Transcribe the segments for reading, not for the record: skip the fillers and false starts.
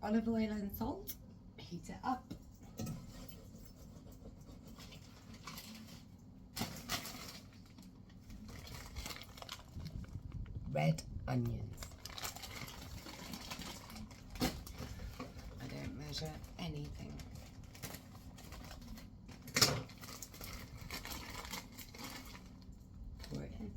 olive oil and salt. Heat it up. Red onions. I don't measure anything. Pour it in.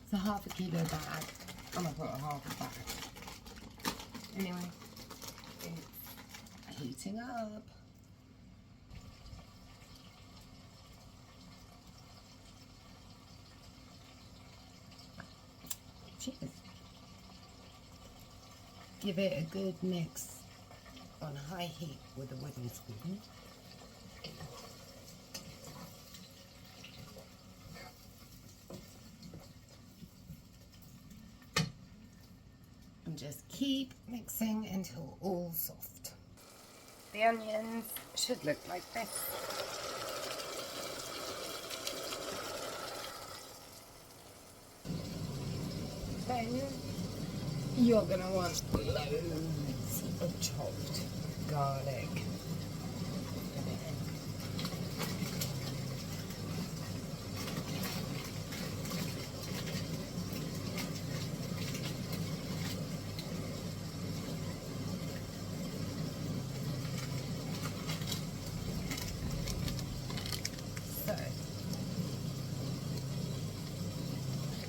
It's a half a kilo bag. I'm gonna put a half a bag. Anyway, it's heating up. Cheers. Give it a good mix on high heat with a wooden spoon. And just keep mixing until all soft. The onions should look like this. Then you're going to want loads of chopped garlic.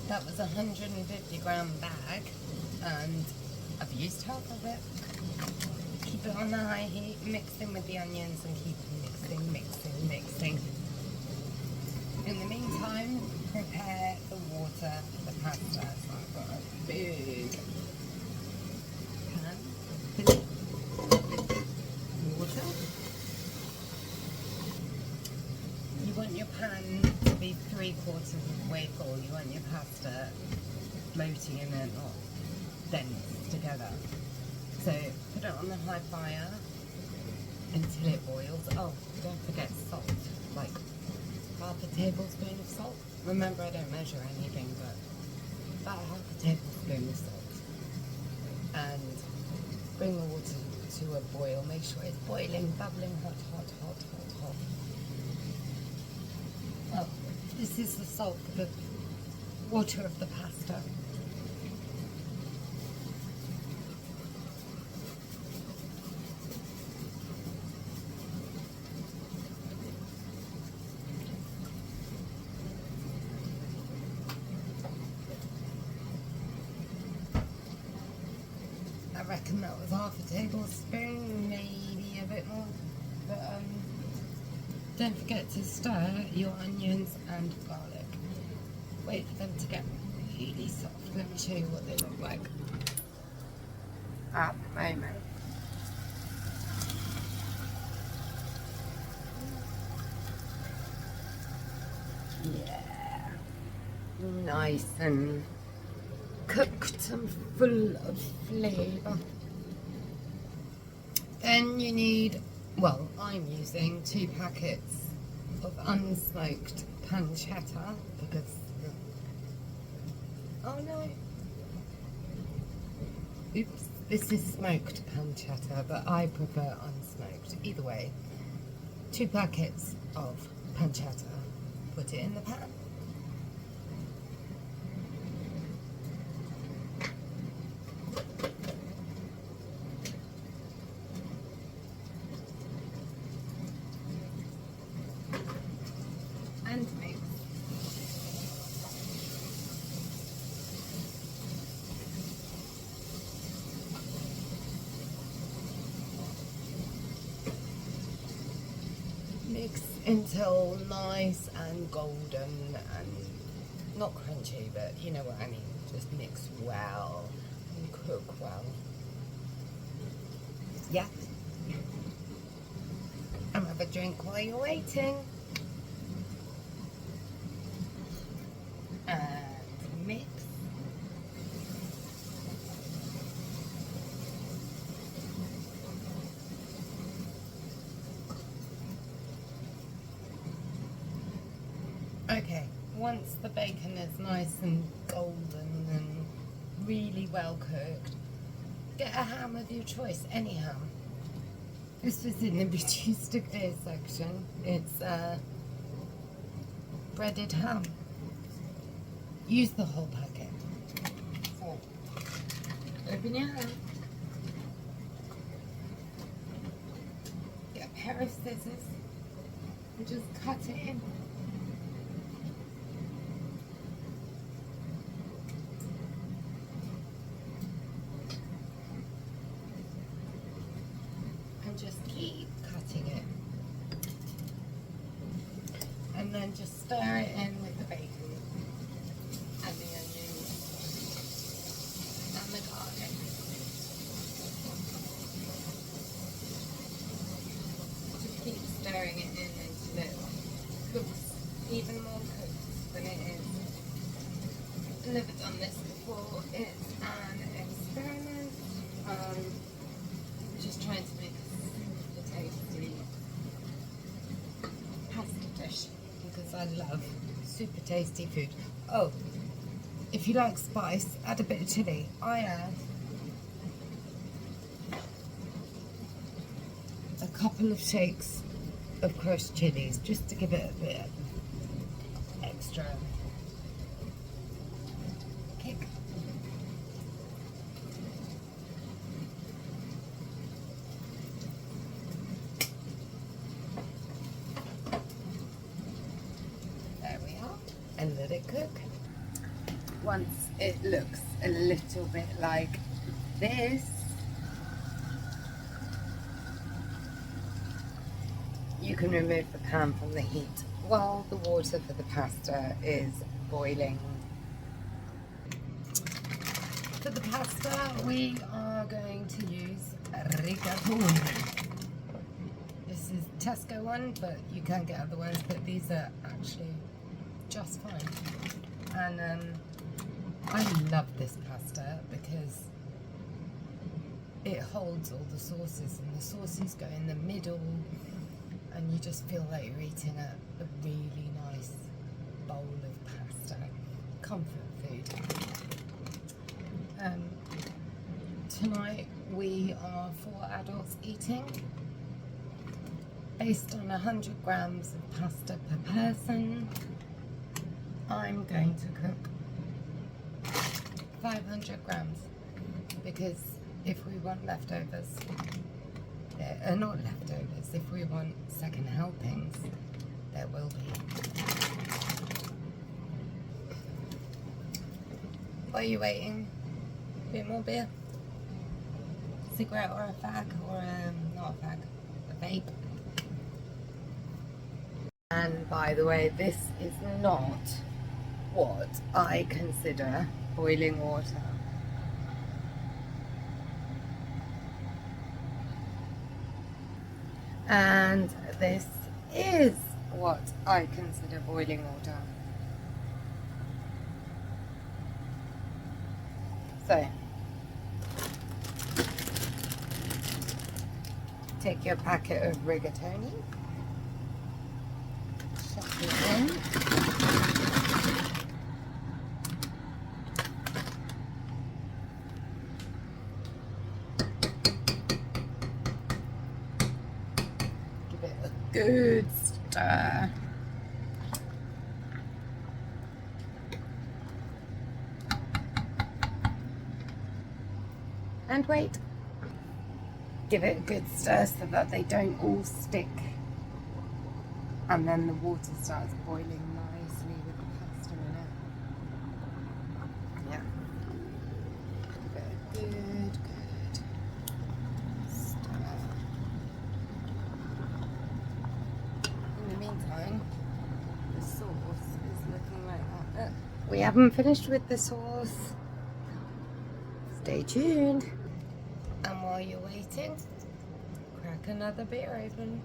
That was a 150 gram bag and I've used half of it. Keep it on the high heat, mixing with the onions and keep mixing. In the meantime, prepare the water for the pasta. So I've got a big pan full of water. You want your pan to be 3/4 of the way full. You want your pasta floating in it, not dense together. So put it on the high fire until it boils. Oh, don't forget salt, like half a tablespoon of salt. Remember, I don't measure anything, but about half a tablespoon of salt. And bring the water to a boil. Make sure it's boiling, bubbling, hot. Oh, this is the salt for the water of the pasta. I reckon that was half a tablespoon, maybe a bit more. But don't forget to stir your onions and garlic. Wait for them to get really soft. Let me show you what they look like at the moment. Yeah, nice and cooked and full of flavour. Then you need, well, I'm using 2 packets of unsmoked pancetta because, oh no, oops, this is smoked pancetta, but I prefer unsmoked. Either way, 2 packets of pancetta. Put it in the pan. And mix. Mix until nice and golden and not crunchy, but you know what I mean. Just mix well and cook well. Yeah. And have a drink while you're waiting. once the bacon is nice and golden and really well cooked, get a ham of your choice, any ham. This was in the reduced to clear section. It's breaded ham. Use the whole packet. So, open your ham. Get a pair of scissors and just cut it in. And just keep cutting it. And then just stir it in with the bacon and the onions and the garlic. Just keep stirring it in until it cooks even more cooked than it is. I've never done this before. It's an experiment. Just trying to make a tasty pasta dish because I love super tasty food. Oh, if you like spice, add a bit of chilli. I add a couple of shakes of crushed chilies just to give it a bit extra kick. There we are, and let it cook. Once it looks a little bit like this, you can remove the pan from the heat while the water for the pasta is boiling. For the pasta, we are going to use rigatoni. This is Tesco one, but you can get other ones, but these are actually just fine. And I love this pasta because it holds all the sauces, and the sauces go in the middle, and you just feel like you're eating a really nice bowl of pasta. Comfort food. Tonight we are 4 adults eating. Based on 100 grams of pasta per person, I'm going to cook 500 grams because if we want leftovers, not leftovers, if we want second helpings, there will be. While you're waiting, a bit more beer, cigarette or a fag, or not a fag, a vape. And by the way, this is not what I consider boiling water. And this is what I consider boiling water. So, take your packet of rigatoni, chuck it in. Give it a good stir. And wait. Give it a good stir so that they don't all stick. And then the water starts boiling nicely with the pasta in it. Yeah. Give it a good stir. In the meantime, the sauce is looking like that. We haven't finished with the sauce. Stay tuned. And while you're waiting, crack another beer open.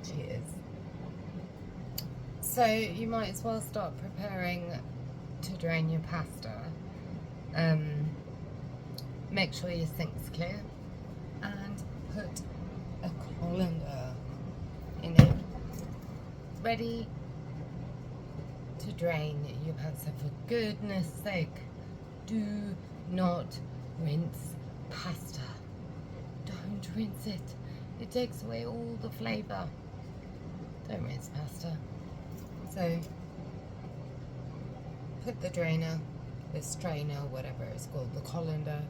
Cheers. So you might as well start preparing to drain your pasta Make sure your sink's clear and put a colander in it, ready to drain your pasta. For goodness sake, do not rinse pasta. Don't rinse it. It takes away all the flavour. Don't rinse pasta. So put the drainer, the strainer, whatever it's called, the colander,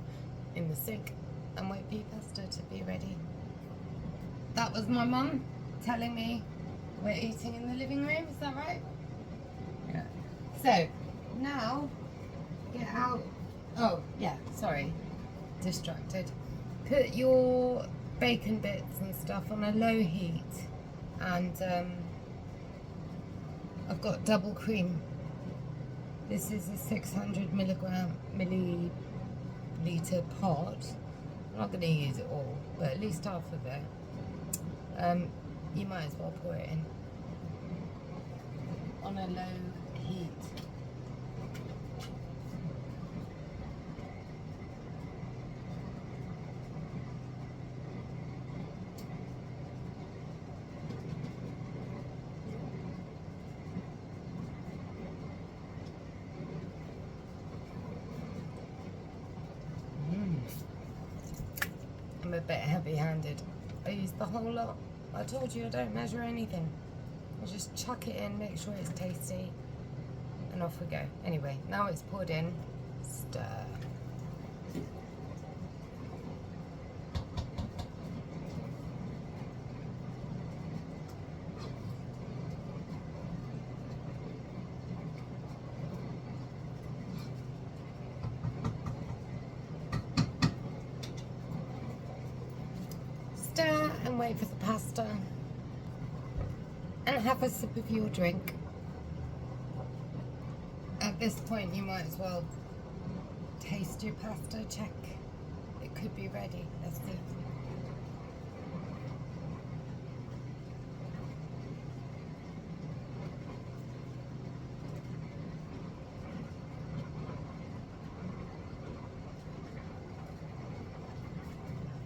in the sink and wait for your pasta to be ready. That was my mum telling me we're eating in the living room, is that right? Yeah. So now get out. Oh yeah, sorry, distracted. Put your bacon bits and stuff on a low heat, and I've got double cream. This is a 600 milliliter pot. I'm not going to use it all, but at least half of it. You might as well pour it in on a low heat. I'm a bit heavy-handed. I use the whole lot. I told you I don't measure anything. I just chuck it in, make sure it's tasty, and off we go. Anyway, now it's poured in, stir. Stir and wait for the pasta, and have a sip of your drink. At this point you might as well taste your pasta, check it could be ready. Let's see.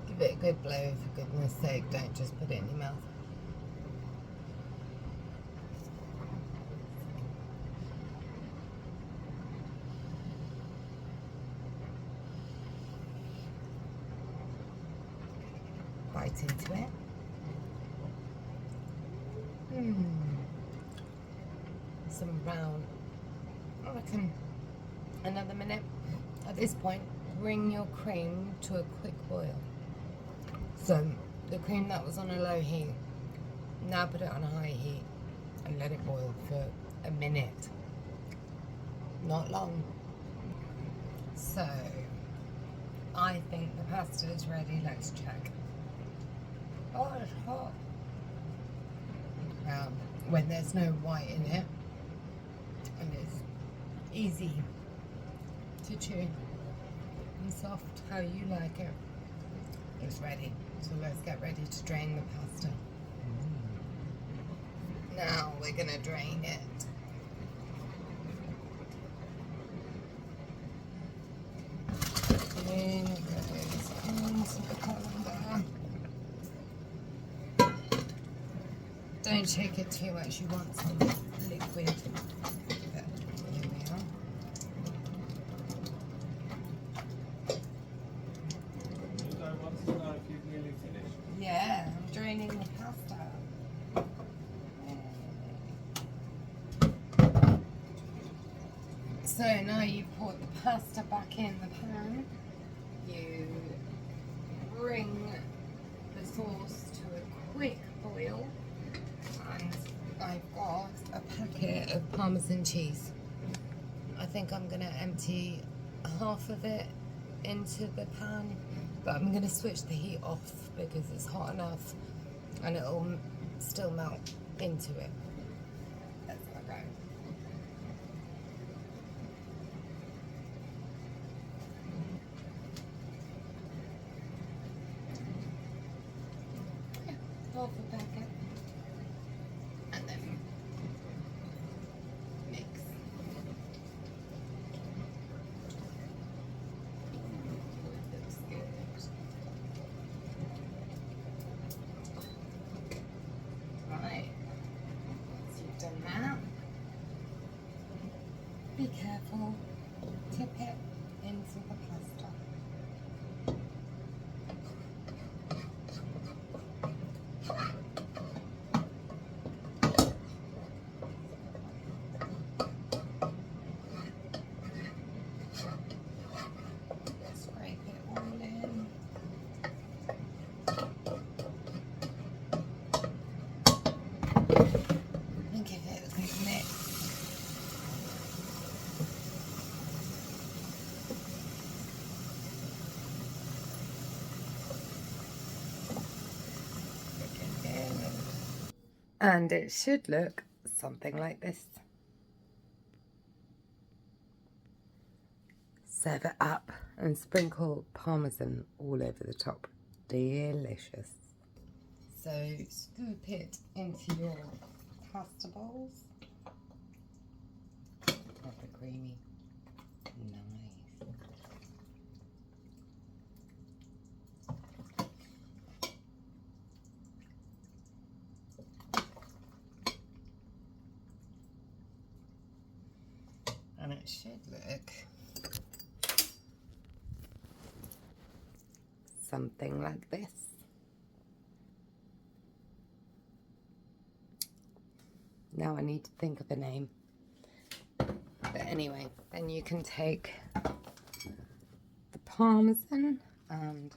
Give it a good blow, for goodness sake, don't just put it in your mouth. Bite into it. Some brown. I reckon another minute. At this point, bring your cream to a quick boil. So the cream that was on a low heat, now put it on a high heat and let it boil for a minute. Not long. So I think the pasta is ready. Let's check. Oh, it's hot. When there's no white in it and it's easy to chew and soft, how you like it, it's ready. So let's get ready to drain the pasta. Now we're gonna drain it. In it goes into the colander. Don't shake it too much, you want some liquid. But here we are. You don't want to know if you've nearly finished? Yeah, I'm draining the pasta. So now you've poured the pasta back in the pan. You bring the sauce to a quick boil. And I've got a packet of Parmesan cheese. I think I'm going to empty half of it into the pan, but I'm going to switch the heat off because it's hot enough and it'll still melt into it. That's gonna go. Yeah, half a packet. And then mix. And it should look something like this. Serve it up and sprinkle parmesan all over the top. Delicious. So scoop it into your pasta bowls. Proper creamy. Nice. And it should look something like this. Now I need to think of a name. But anyway, then you can take the parmesan and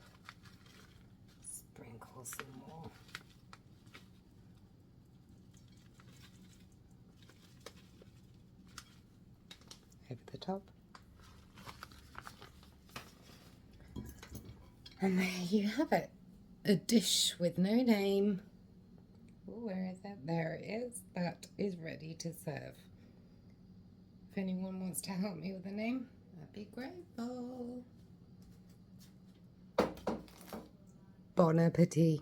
sprinkle some more. Over the top. And there you have it. A dish with no name. Ooh, where is it? There it is. That is ready to serve. If anyone wants to help me with a name, I'd be grateful. Bon appetit.